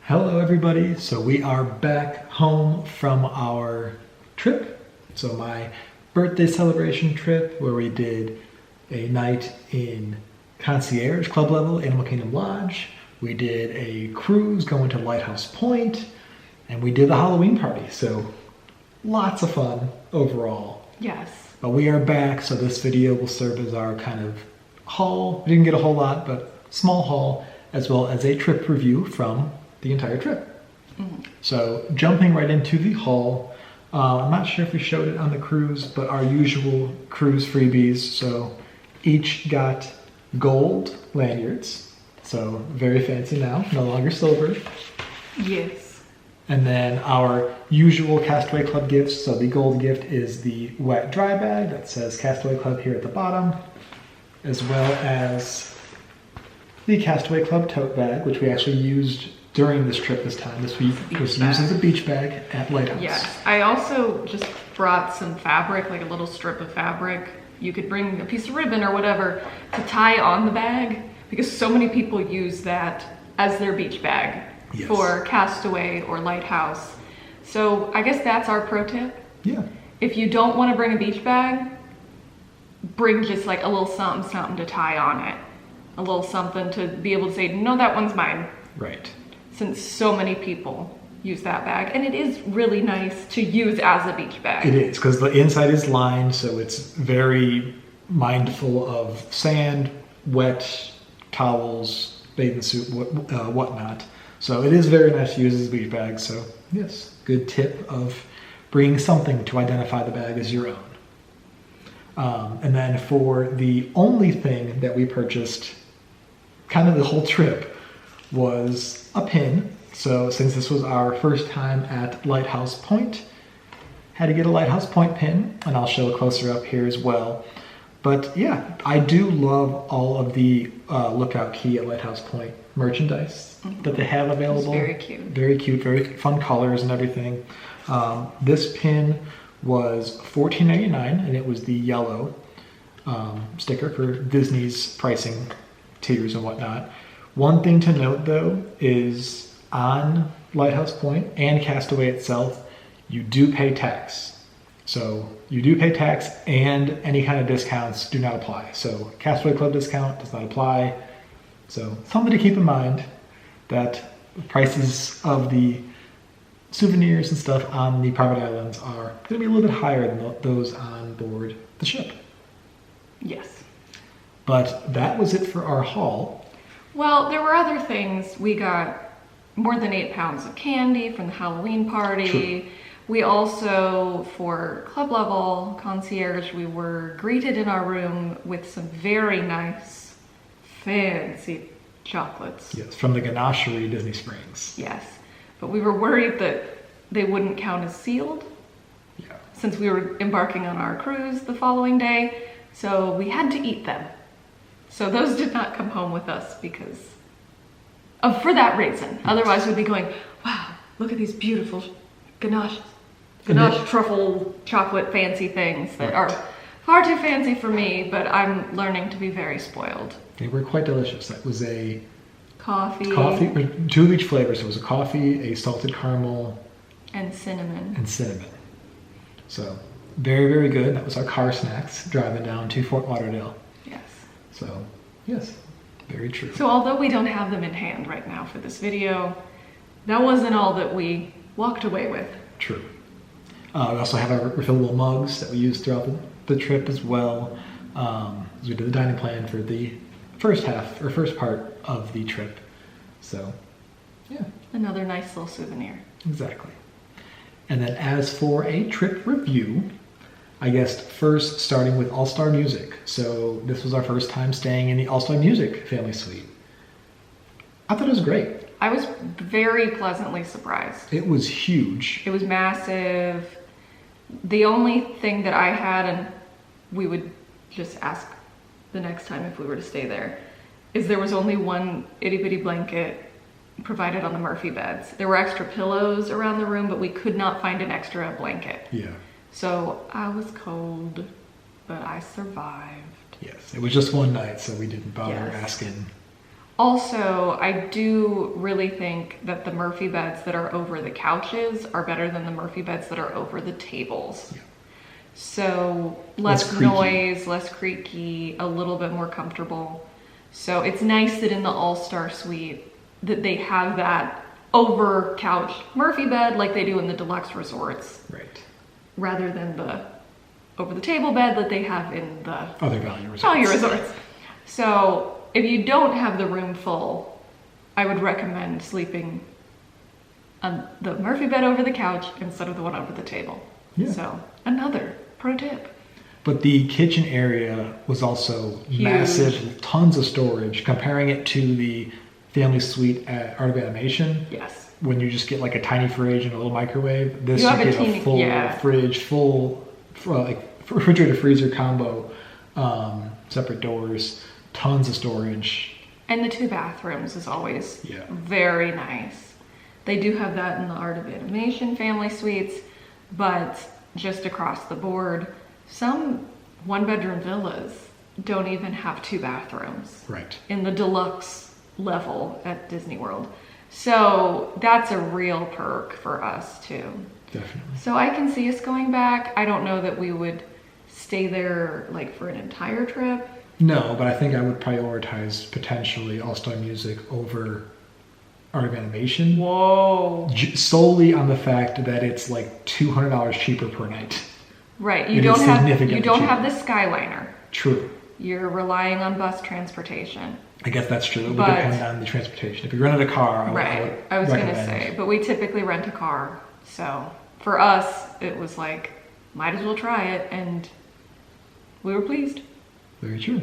Hello everybody, so we are back home from our trip. So my birthday celebration trip where we did a night in Concierge Club Level, Animal Kingdom Lodge. We did a cruise going to Lighthouse Point, and we did the Halloween party. So lots of fun overall. Yes. But we are back, so this video will serve as our kind of haul. We didn't get a whole lot, but small haul, as well as a trip review from the entire trip. So jumping right into the haul, I'm not sure if we showed it on the cruise, but our usual cruise freebies. So each got gold lanyards, so very fancy now, no longer silver. Yes. And then our usual Castaway Club gifts. So the gold gift is the wet dry bag that says Castaway Club here at the bottom, as well as the Castaway Club tote bag, which we actually used during this trip this time. This week was used as a beach bag at Lighthouse. Yes. I also just brought some fabric, like a little strip of fabric. You could bring a piece of ribbon or whatever to tie on the bag, because so many people use that as their beach bag. Yes. For Castaway or Lighthouse. So I guess that's our pro tip. Yeah. If you don't want to bring a beach bag, bring just like a little something to tie on it. A little something to be able to say, no, that one's mine. Right. Since so many people use that bag. And it is really nice to use as a beach bag. It is, because the inside is lined, so it's very mindful of sand, wet, towels, bathing suit, whatnot. So it is very nice to use as a beach bag. So yes, good tip of bringing something to identify the bag as your own. And then for the only thing that we purchased kind of the whole trip was a pin. So since this was our first time at Lighthouse Point, had to get a Lighthouse Point pin, and I'll show a closer up here as well. But yeah, I do love all of the Lookout Key at Lighthouse Point merchandise that they have available. It's very cute. Very cute, very fun colors and everything. This pin was $14.99, and it was the yellow sticker for Disney's pricing tiers and whatnot. One thing to note though is on Lighthouse Point and Castaway itself, you do pay tax. So you do pay tax, and any kind of discounts do not apply. So Castaway Club discount does not apply. So something to keep in mind, that the prices of the souvenirs and stuff on the private islands are going to be a little bit higher than those on board the ship. Yes. But that was it for our haul. Well, there were other things. We got more than 8 pounds of candy from the Halloween party. True. We also, for Club Level Concierge, we were greeted in our room with some very nice, fancy chocolates. Yes, from the Ganachery Disney Springs. Yes, but we were worried that they wouldn't count as sealed. Yeah. Since we were embarking on our cruise the following day, so we had to eat them. So those did not come home with us because of, for that reason. Otherwise we'd be going, wow, look at these beautiful ganache truffle chocolate fancy things that are far too fancy for me, but I'm learning to be very spoiled. They were quite delicious. That was a coffee, 2 of each flavor. So it was a coffee, a salted caramel, and cinnamon. So very, very good. That was our car snacks driving down to Fort Lauderdale. Yes. So yes, very true. So although we don't have them in hand right now for this video, that wasn't all that we walked away with. True. We also have our refillable mugs that we used throughout the trip as well. As we did the dining plan for the first part of the trip. So yeah. Another nice little souvenir. Exactly. And then as for a trip review, I guess first starting with All-Star Music. So this was our first time staying in the All-Star Music family suite. I thought it was great. I was very pleasantly surprised. It was huge. It was massive. The only thing that I had, and we would just ask the next time if we were to stay there, is there was only one itty-bitty blanket provided on the Murphy beds. There were extra pillows around the room, but we could not find an extra blanket. Yeah. So I was cold, but I survived. Yes, it was just one night, so we didn't bother Yes. asking Also, I do really think that the Murphy beds that are over the couches are better than the Murphy beds that are over the tables. Yeah. So less creaky. noise, less creaky, a little bit more comfortable. So it's nice that in the All-Star Suite that they have that over couch Murphy bed like they do in the deluxe resorts, Right. rather than the over the table bed that they have in the Other value resorts. value resorts. So if you don't have the room full, I would recommend sleeping on the Murphy bed over the couch instead of the one over the table. Yeah. So another pro tip. But the kitchen area was also Huge. massive, tons of storage. Comparing it to the family suite at Art of Animation, Yes. when you just get like a tiny fridge and a little microwave, this You you have a get teeny- a full yeah. fridge, like refrigerator freezer combo, separate doors, tons of storage. And the 2 bathrooms is always Yeah. very nice. They do have that in the Art of Animation family suites, but just across the board, some 1-bedroom villas don't even have 2 bathrooms Right. in the deluxe level at Disney World. So that's a real perk for us too. Definitely. So I can see us going back. I don't know that we would stay there like for an entire trip. No, but I think I would prioritize potentially All-Star Music over Art of Animation. Whoa. Solely on the fact that it's like $200 cheaper per night. Right. It You is don't have significantly you don't cheaper. have the Skyliner. True. You're relying on bus transportation. I guess that's true. It would But- depend on the transportation. If you rented a car, Right. I was going to recommend- say, but we typically rent a car. So for us, it was like, might as well try it. And we were pleased. Very true.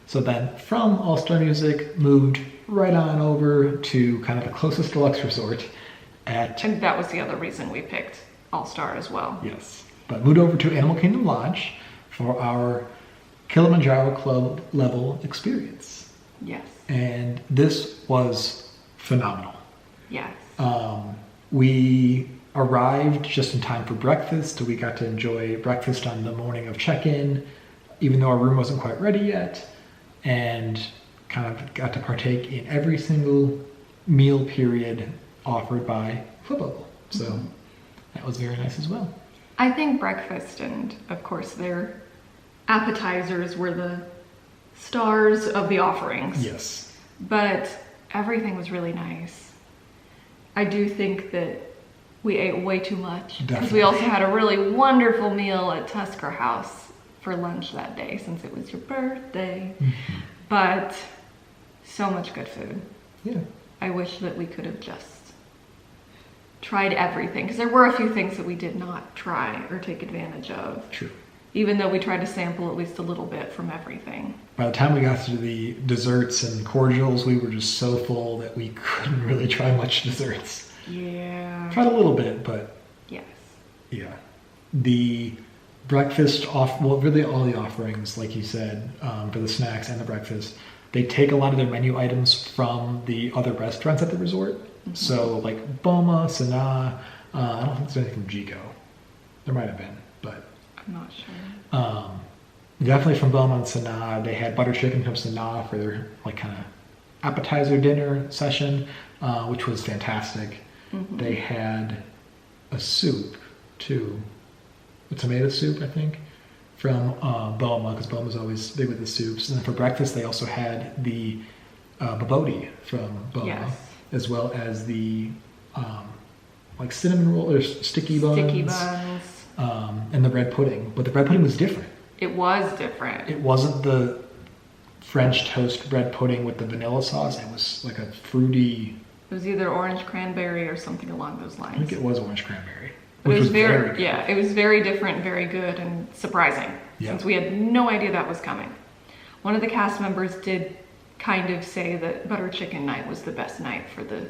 So then from All-Star Music, moved right on over to kind of the closest deluxe resort at, And that was the other reason we picked All Star as well. yes, but moved over to Animal Kingdom Lodge for our Kilimanjaro Club Level experience. Yes. And this was phenomenal. Yes. We arrived just in time for breakfast. We got to enjoy breakfast on the morning of check-in, even though our room wasn't quite ready yet, and kind of got to partake in every single meal period offered by Club Level. So that was very nice as well. I think breakfast and, of course, their appetizers were the stars of the offerings. Yes. But everything was really nice. I do think that we ate way too much. Because Definitely. we also had a really wonderful meal at Tusker House for lunch that day since it was your birthday. But so much good food. Yeah. I wish that we could have just tried everything. Because there were a few things that we did not try or take advantage of. True. Even though we tried to sample at least a little bit from everything. By the time we got to the desserts and cordials, we were just so full that we couldn't really try much desserts. Yeah. Tried a little bit, but Yes. yeah. The breakfast well, really all the offerings, like you said, for the snacks and the breakfast, they take a lot of their menu items from the other restaurants at the resort. So like Boma, Sanaa, I don't think there's anything from Jigo. There might have been, but I'm not sure. definitely from Boma and Sanaa. They had butter chicken from Sanaa for their like kind of appetizer dinner session, which was fantastic. They had a soup too, a tomato soup, I think, from Boma, because Boma's always big with the soups. And then for breakfast, they also had the babodi from Boma, Yes. as well as the like cinnamon roll or sticky buns, and the bread pudding. But the bread pudding was different. It was different. It wasn't the French toast bread pudding with the vanilla sauce. It was like a fruity. It was either orange cranberry or something along those I lines. think it was orange cranberry, But which it was very, good. yeah, it was very different, very good, and surprising. Yeah. Since we had no idea that was coming. One of the cast members did kind of say that butter chicken night was the best night for the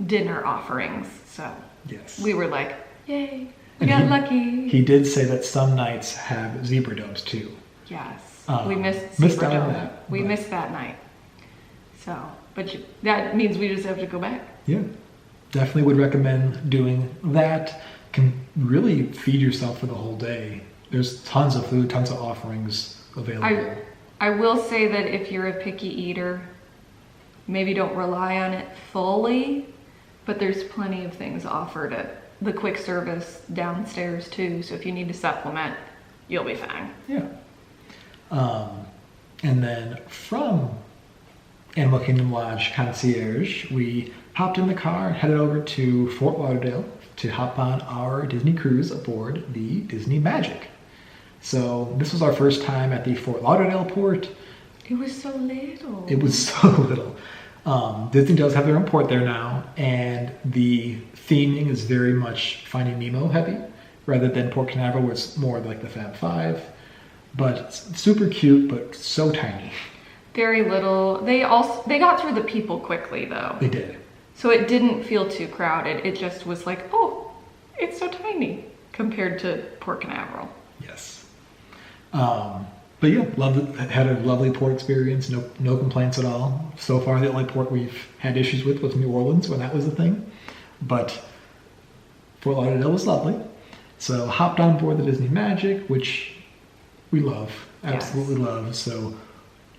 dinner offerings. So Yes. we were like, yay, we And got lucky. He did say that some nights have zebra domes too. Yes, Um, we missed missed out on Superdome. that, We but- missed that night. So, but that means we just have to go back. Yeah. Definitely would recommend doing that. Can really feed yourself for the whole day. There's tons of food, tons of offerings available. I will say that if you're a picky eater, maybe don't rely on it fully, but there's plenty of things offered at the quick service downstairs too. So if you need to supplement, you'll be fine. Yeah. And then from Animal Kingdom Lodge Concierge, we hopped in the car, headed over to Fort Lauderdale to hop on our Disney cruise aboard the Disney Magic. So this was our first time at the Fort Lauderdale port. It was so little. It was so little. Disney does have their own port there now, and the theming is very much Finding Nemo heavy, rather than Port Canaveral, where it's more like the Fab Five. But it's super cute, but so tiny. Very little. They got through the people quickly though. They did. So it didn't feel too crowded. It just was like, oh, it's so tiny compared to Port Canaveral. Yes. But yeah, had a lovely port experience. No complaints at all. So far, the only port we've had issues with was New Orleans when that was a thing. But Fort Lauderdale was lovely. So hopped on board the Disney Magic, which we love, absolutely love. So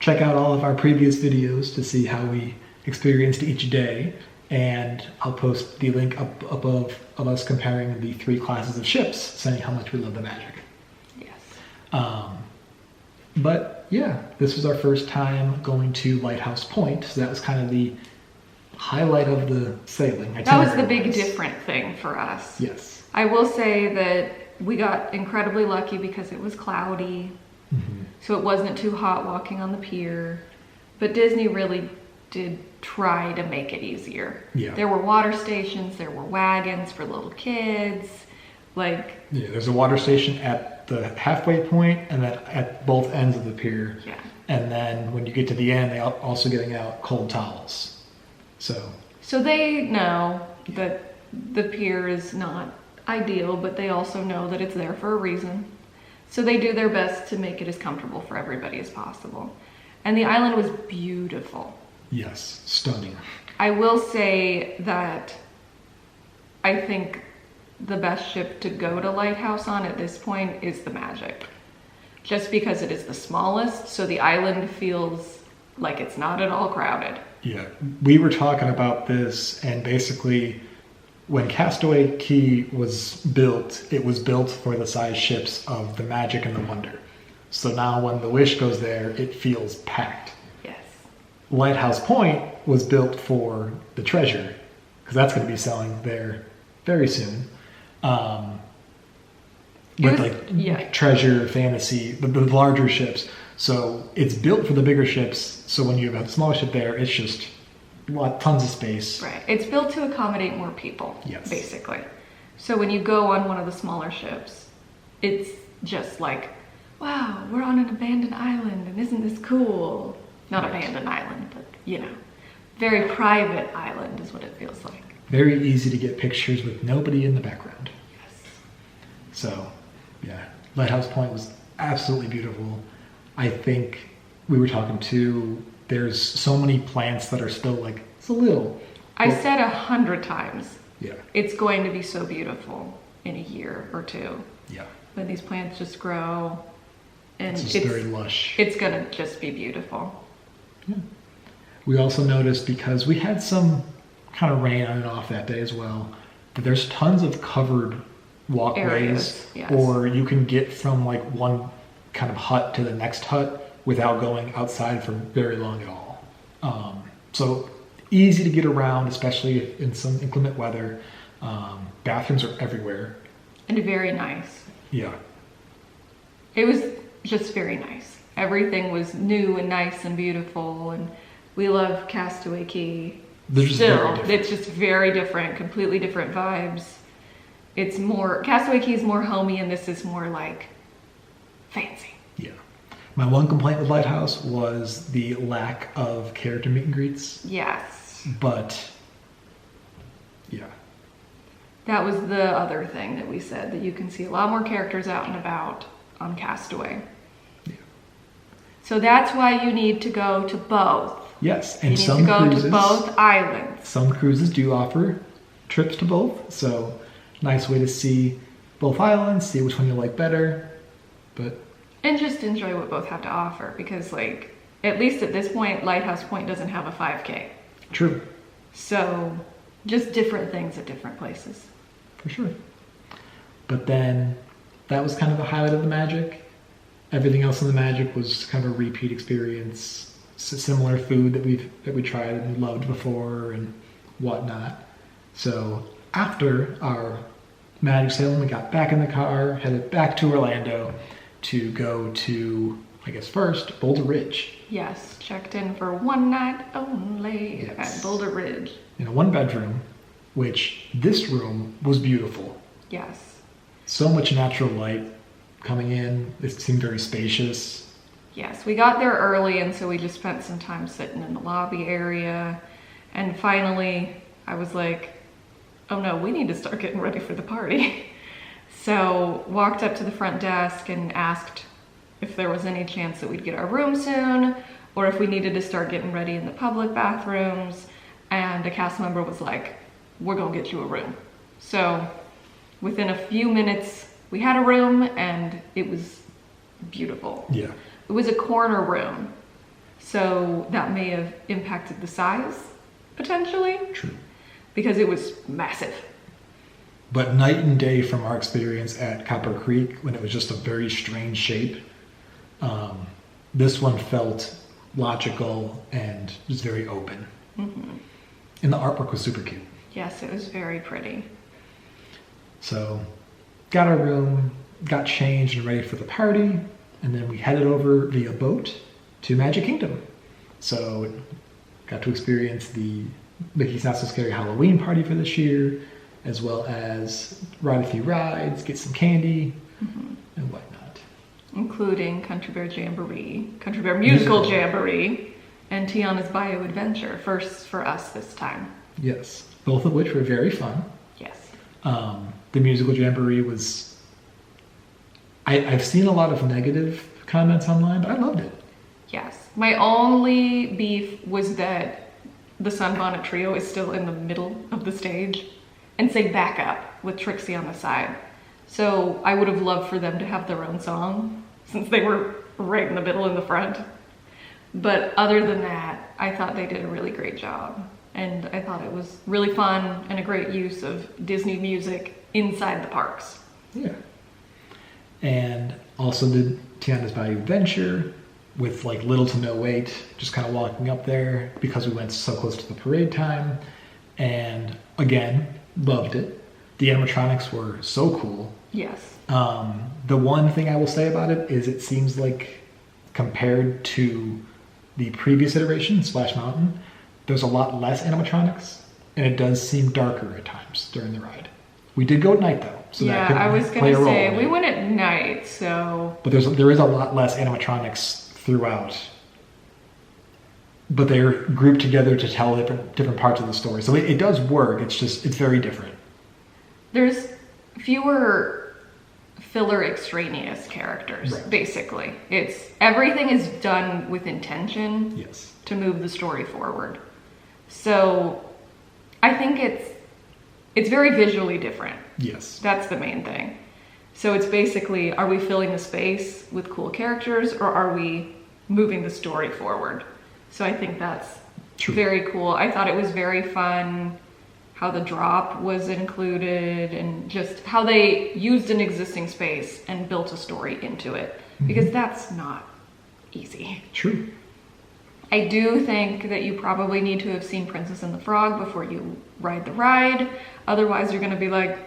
check out all of our previous videos to see how we experienced each day. And I'll post the link up above of us comparing the 3 classes of ships, saying how much we love the Magic. Yes. But yeah, this was our first time going to Lighthouse Point. So that was kind of the highlight of the sailing. That was the big different thing for us. Yes. I will say that we got incredibly lucky because it was cloudy. Mm-hmm. So it wasn't too hot walking on the pier. But Disney really did try to make it easier. Yeah. There were water stations, there were wagons for little kids. Yeah, there's a water station at the halfway point and then at both ends of the pier. Yeah. And then when you get to the end, they're also getting out cold towels. So they know that the pier is not ideal, but they also know that it's there for a reason. So they do their best to make it as comfortable for everybody as possible. And the island was beautiful. Yes, stunning. I will say that I think the best ship to go to Lighthouse on at this point is the Magic. Just because it is the smallest, so the island feels like it's not at all crowded. Yeah, we were talking about this, and basically when Castaway Cay was built, it was built for the size ships of the Magic and the Wonder. So now when the Wish goes there, it feels packed. Yes. Lighthouse Point was built for the Treasure, because that's going to be selling there very soon. Treasure, Fantasy, the larger ships. So it's built for the bigger ships. So when you have a smaller ship there, it's just tons of space. Right. It's built to accommodate more people, yes, basically. So when you go on one of the smaller ships, it's just like, wow, we're on an abandoned island, and isn't this cool? Not abandoned island, but very private island is what it feels like. Very easy to get pictures with nobody in the background. Yes. So, yeah, Lighthouse Point was absolutely beautiful. I think we were talking too, there's so many plants that are still like, it's a little. I said 100 times. Yeah. It's going to be so beautiful in a year or two. Yeah. When these plants just grow. And it's just very lush. It's going to just be beautiful. Yeah. We also noticed, because we had some kind of rain on and off that day as well, but there's tons of covered walkways areas, yes, or you can get from like one kind of hut to the next hut without going outside for very long at all. So easy to get around, especially in some inclement weather. Bathrooms are everywhere. And very nice. Yeah. It was just very nice. Everything was new and nice and beautiful, and we love Castaway Cay. It's just very different, completely different vibes. It's more, Castaway Cay is more homey, and this is more like fancy. Yeah. My one complaint with Lighthouse was the lack of character meet and greets. Yes. But, yeah. That was the other thing that we said, that you can see a lot more characters out and about on Castaway. Yeah. So that's why you need to go to both. Yes, and you need to go to both islands. Some cruises do offer trips to both, so nice way to see both islands, see which one you like better. And just enjoy what both have to offer, because at least at this point, Lighthouse Point doesn't have a 5K. True. So just different things at different places. For sure. But then that was kind of the highlight of the Magic. Everything else in the Magic was kind of a repeat experience. Similar food that we tried and loved before and whatnot. So after our Magic sailing, we got back in the car, headed back to Orlando to go to, I guess first, Boulder Ridge. Yes, checked in for one night only at Boulder Ridge. In a 1-bedroom, which this room was beautiful. Yes. So much natural light coming in. It seemed very spacious. Yes, we got there early, and so we just spent some time sitting in the lobby area. And finally, I was like, oh no, we need to start getting ready for the party. So walked up to the front desk and asked if there was any chance that we'd get our room soon, or if we needed to start getting ready in the public bathrooms. And a cast member was like, we're gonna get you a room. So within a few minutes, we had a room, and it was beautiful. Yeah. It was a corner room, so that may have impacted the size, potentially. True. Because it was massive. But night and day from our experience at Copper Creek, when it was just a very strange shape, this one felt logical and was very open. Mm-hmm. And the artwork was super cute. Yes, it was very pretty. So, got our room, got changed and ready for the party, and then we headed over via boat to Magic Kingdom. So, got to experience the Mickey's Not So Scary Halloween party for this year, as well as ride a few rides, get some candy, and whatnot. Including Country Bear Jamboree, Country Bear Musical Jamboree, and Tiana's Bayou Adventure, first for us this time. Yes, both of which were very fun. Yes. The musical jamboree was... I've seen a lot of negative comments online, but I loved it. Yes. My only beef was that the Sunbonnet Trio is still in the middle of the stage and say back up with Trixie on the side. So I would have loved for them to have their own song since they were right in the middle in the front. But other than that, I thought they did a really great job. And I thought it was really fun and a great use of Disney music inside the parks. Yeah. And also did Tiana's Bayou Adventure with like little to no wait, just kind of walking up there because we went so close to the parade time. And again, loved it. The animatronics were so cool. Yes. The one thing I will say about it is it seems like compared to the previous iteration, Splash Mountain, there's a lot less animatronics, and it does seem darker at times during the ride. We did go at night though, so yeah, that could I was play a gonna role say in we it. went at night, so. But there is a lot less animatronics throughout, but they're grouped together to tell different parts of the story. So it does work. It's very different. There's fewer filler extraneous characters, Right. basically. Everything is done with intention. Yes. To move the story forward. So I think it's very visually different. Yes. That's the main thing. So it's basically, are we filling the space with cool characters, or are we moving the story forward? So I think that's True. very cool. I thought it was very fun how the drop was included and just how they used an existing space and built a story into it, because that's not easy. True. I do think that you probably need to have seen Princess and the Frog before you ride the ride. Otherwise, you're going to be like,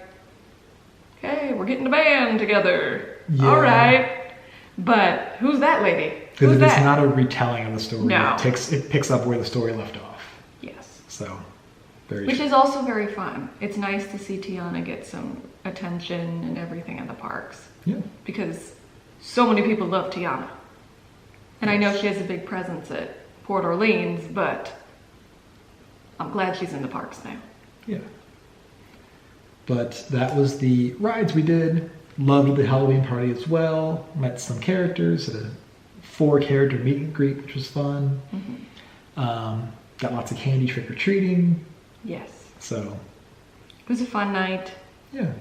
hey, we're getting a band together. Yeah. All right. But who's that lady? Because Who's it's that? not a retelling of the story. No. It picks up where the story left off. Yes. So, very Which true. is also very fun. It's nice to see Tiana get some attention and everything in the parks. Yeah. Because so many people love Tiana. And I know she has a big presence at Port Orleans, but I'm glad she's in the parks now. Yeah. But that was the rides we did. Loved the Halloween party as well. Met some characters. Had a 4-character meet and greet, which was fun. Got lots of candy trick-or-treating. Yes. So, It was a fun night, yeah.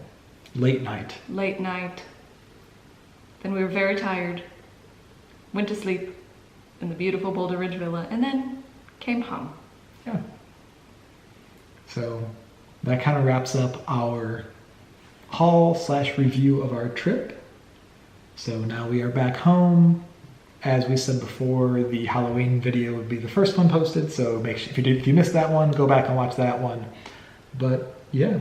Late night. late night. Then we were very tired. Went to sleep in the beautiful Boulder Ridge Villa and then came home. Yeah. So that kind of wraps up our haul/review of our trip. So now we are back home. As we said before, the Halloween video would be the first one posted, so make sure if you missed that one, go back and watch that one. But yeah,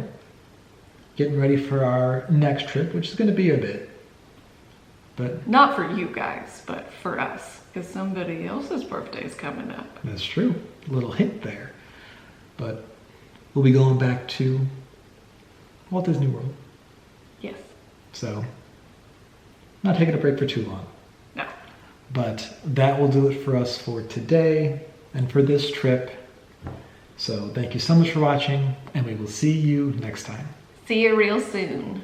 getting ready for our next trip, which is going to be a bit. But not for you guys, but for us, because somebody else's birthday is coming up. That's true. A little hint there. But we'll be going back to Walt Disney World. Yes. So, not taking a break for too long. No. But that will do it for us for today and for this trip. So thank you so much for watching, and we will see you next time. See you real soon.